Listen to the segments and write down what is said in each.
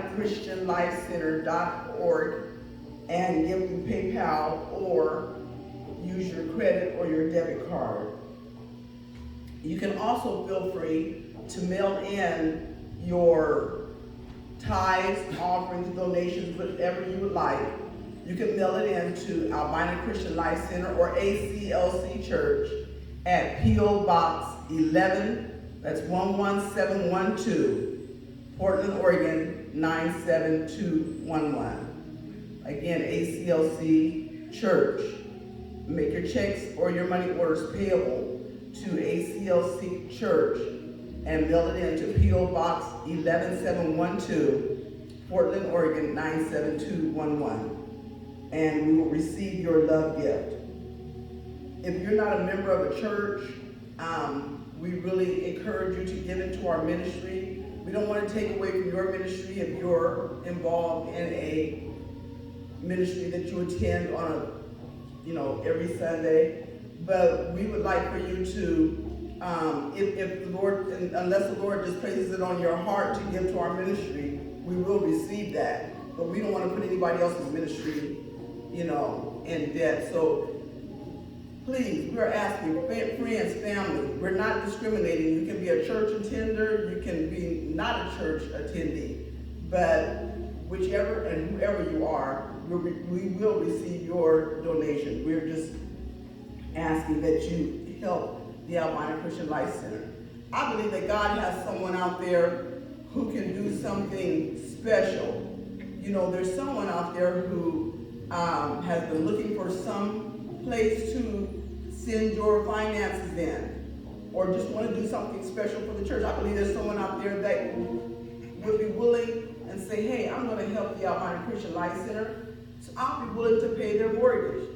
albinachristianlifecenter.org and give them PayPal or use your credit or your debit card. You can also feel free to mail in your tithes, offerings, donations, whatever you would like. You can mail it in to Albina Christian Life Center or ACLC Church at P.O. Box 11, that's 11712, Portland, Oregon 97211. Again, ACLC Church. Make your checks or your money orders payable to ACLC Church and mail it in to P.O. Box 11712, Portland, Oregon 97211. And we will receive your love gift. If you're not a member of a church, we really encourage you to give into our ministry. We don't want to take away from your ministry if you're involved in a ministry that you attend on every Sunday. But we would like for you to, if the Lord, unless the Lord just places it on your heart to give to our ministry, we will receive that. But we don't want to put anybody else's ministry, in debt. So please, we're asking friends, family, we're not discriminating. You can be a church attender, you can be not a church attendee, but whichever and whoever you are, we will receive your donation. We're just asking that you help the Albina Christian Life Center. I believe that God has someone out there who can do something special. There's someone out there who has been looking for some place to send your finances in, or just want to do something special for the church. I believe there's someone out there that would be willing and say, hey, I'm going to help the Albina Christian Life Center, so I'll be willing to pay their mortgage.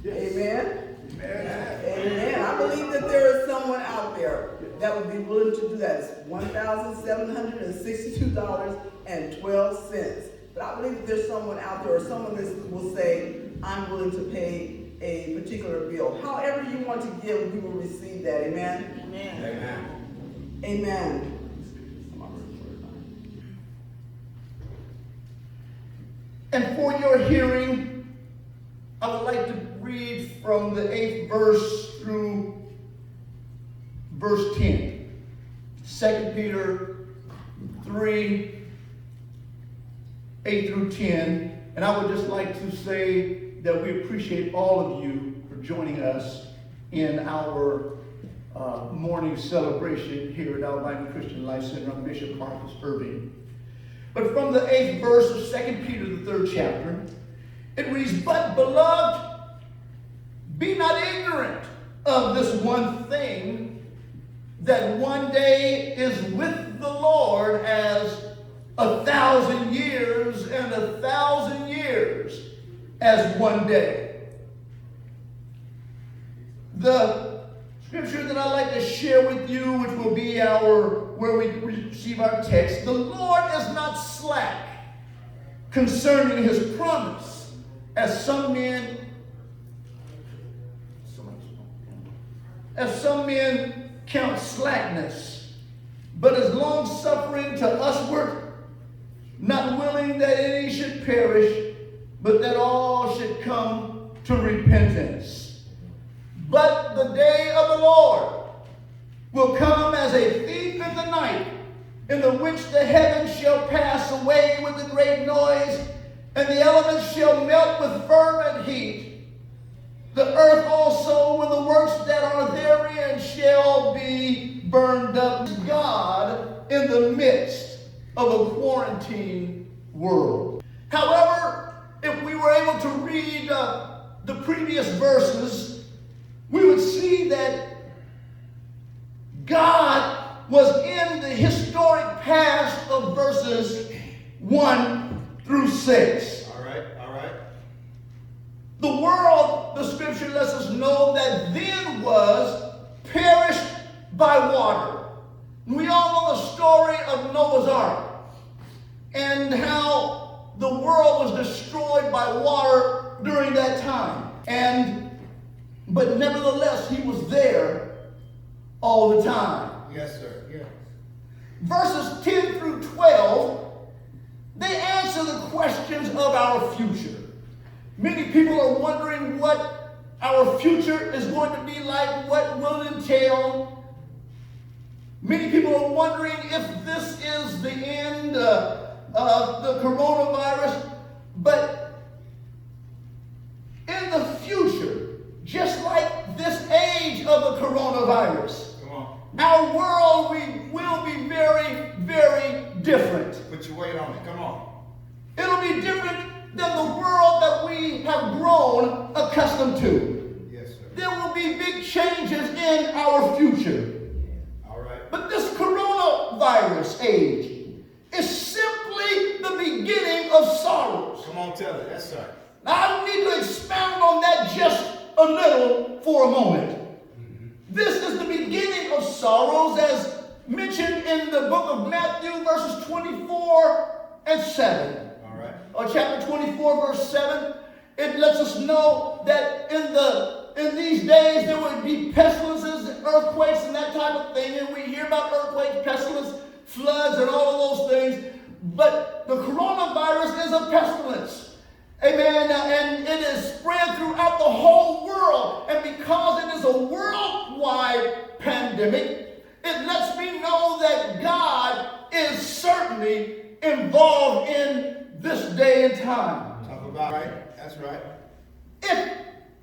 Yes. Amen? Amen. Amen. I believe that there is someone out there that would be willing to do that. It's $1,762.12. But I believe that there's someone out there, or someone that will say, I'm willing to pay a particular bill. However you want to give, we will receive that. Amen? Amen. Amen. Amen. And for your hearing, I would like to read from the 8th verse through verse 10. 2 Peter 3, 8 through 10. And I would just like to say that we appreciate all of you for joining us in our morning celebration here at Albina Christian Life Center on Bishop Marcus Irving. But from the 8th verse of 2 Peter, the 3rd chapter, it reads, But beloved, be not ignorant of this one thing, that one day is with the Lord as 1,000 years, and 1,000 years as one day. The scripture that I'd like to share with you, which will be where we receive our text, the Lord is not slack concerning his promise, as some men count slackness, but is long-suffering to usward, not willing that any should perish, but that all should come to repentance. But the day of the Lord will come as a thief in the night, in the which the heavens shall pass away with a great noise, and the elements shall melt with fervent heat. The earth also with the works that are therein shall be burned up. God in the midst of a quarantine world. However, if we were able to read the previous verses, we would see that God was in the historic past of verses 1 through 6. All right. The world, the scripture lets us know, that then was perished by water. We all know the story of Noah's Ark and how the world was destroyed by water during that time. But nevertheless, he was there all the time. Yes, sir. Yeah. Verses 10 through 12 of our future. Many people are wondering what our future is going to be like, what will it entail. Many people are wondering if this is the end of the coronavirus. But in the future, just like this age of the coronavirus, our world will be very, very different. Put your weight on it. Come on. It'll be different than the world that we have grown accustomed to. Yes, sir. There will be big changes in our future. All right. But this coronavirus age is simply the beginning of sorrows. Come on, tell it. Yes, sir. Now, I need to expound on that just a little for a moment. This is the beginning of sorrows as mentioned in the book of Matthew, verses 24 and 7. All right. Or chapter 24, verse 7. It lets us know that in these days there would be pestilences and earthquakes and that type of thing. And we hear about earthquakes, pestilence, floods, and all of those things. But the coronavirus is a pestilence. Amen. And it is spread throughout the whole world. And because it is a worldwide pandemic, it lets me know that God is certainly involved in this day and time. Talk about right. That's right. If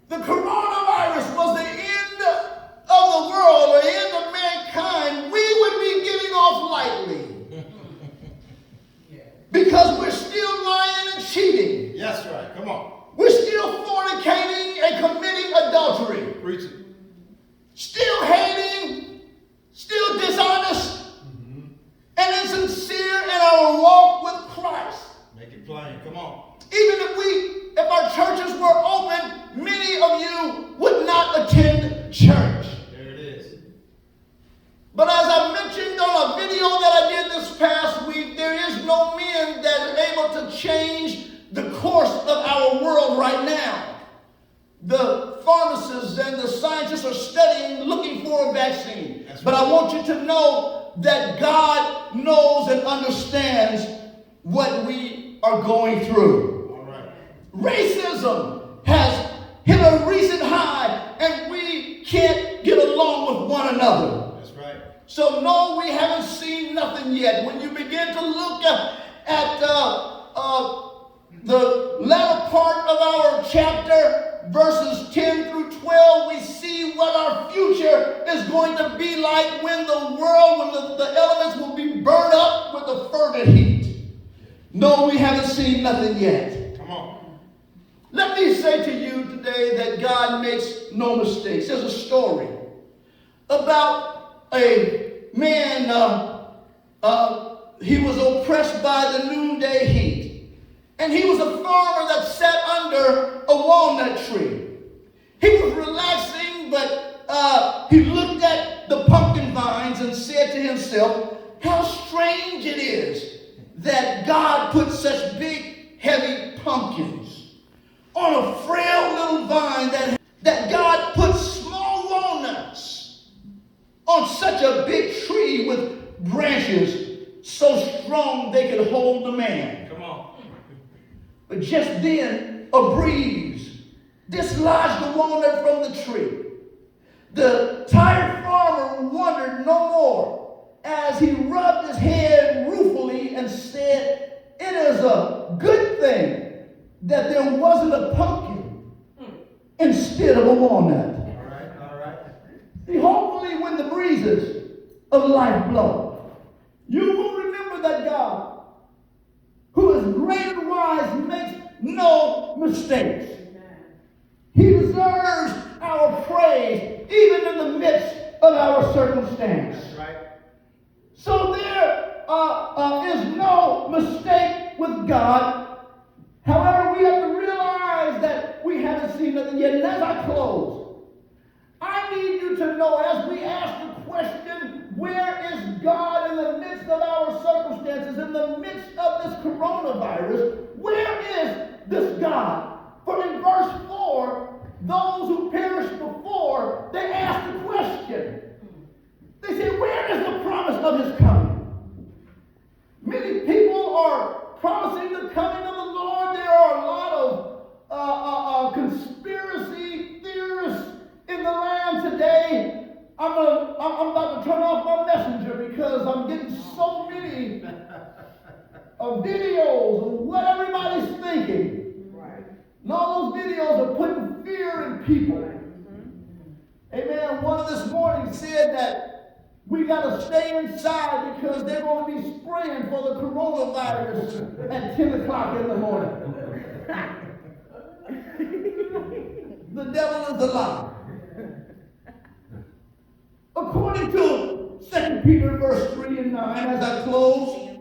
the coronavirus was the end of the world or the end of mankind, we would be getting off lightly. Because we're still lying and cheating. Yes, right. Come on. We're still fornicating and committing adultery. Preach it. Still hating, still dishonest, and insincere in our walk with Christ. Make it plain. Come on. Even if our churches were open, many of you would not attend church. There it is. But as I mentioned on a video that I did this past week, there is no men that are able to change the course of our world right now. The pharmacists and the scientists are studying, looking for a vaccine. But I want you to know that God knows and understands what we are going through. All right. Racism has hit a recent high, and we can't get along with one another. That's right. So no, we haven't seen nothing yet. When you begin to look at the latter part of our chapter, verses 10 through 12, we see what our future is going to be like when the elements will be burned up with a fervent heat. No, we haven't seen nothing yet. Come on. Let me say to you today that God makes no mistakes. There's a story about a man, he was oppressed by the noonday heat. And he was a farmer that sat under a walnut tree. He was relaxing, but he looked at the pumpkin vines and said to himself, how strange it is that God put such big, heavy pumpkins on a frail little vine, that God put small walnuts on such a big tree with branches so strong they could hold the man. Come on. But just then, a breeze dislodged the walnut from the tree. The tired farmer wondered no more as he rubbed his head ruefully and said, it is a good thing that there wasn't a pumpkin instead of a walnut. All right. All right. See, hopefully when the breezes of life blow, you will remember that God, who is great and wise, makes no mistakes. He deserves our praise even in the midst of our circumstance. That's right. So there is no mistake with God. However, we have to realize that we haven't seen nothing yet. And as I close, I need you to know, as we ask the question, where is God in the midst of our circumstances, in the midst of this coronavirus? Where is this God? For in verse 4, those who perished before, they asked the question. They said, where is the promise of his coming? Many people are promising the coming of the Lord. There because I'm getting so many videos of what everybody's thinking. Right. And all those videos are putting fear in people. Mm-hmm. Amen. One this morning said that we got to stay inside because they're going to be spraying for the coronavirus at 10 o'clock in the morning. The devil is a lie. According to 2 Peter verse 3 and 9, as I close,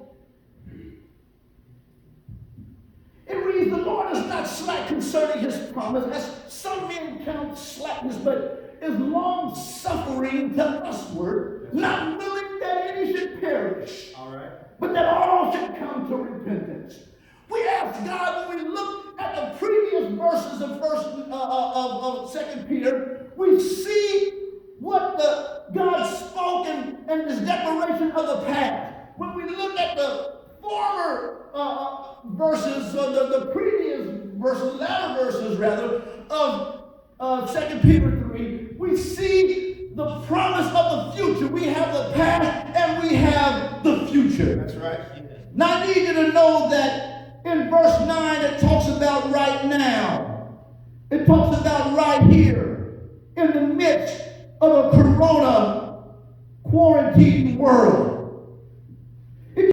it reads, the Lord is not slack concerning his promise, as some men count slackness, but is long suffering to usward, not willing that any should perish, All right. but that all should come to repentance. We ask God, when we look at the previous verses of 2 Peter, we see what God spoke in this declaration of the past. When we look at the former verses, or the previous verses, latter verses rather, of 2 Peter 3, we see the promise of the future. We have the past and we have the future. That's right. Now I need you to know that in verse 9 it talks about right now. It talks about right here in the midst of a corona quarantine world.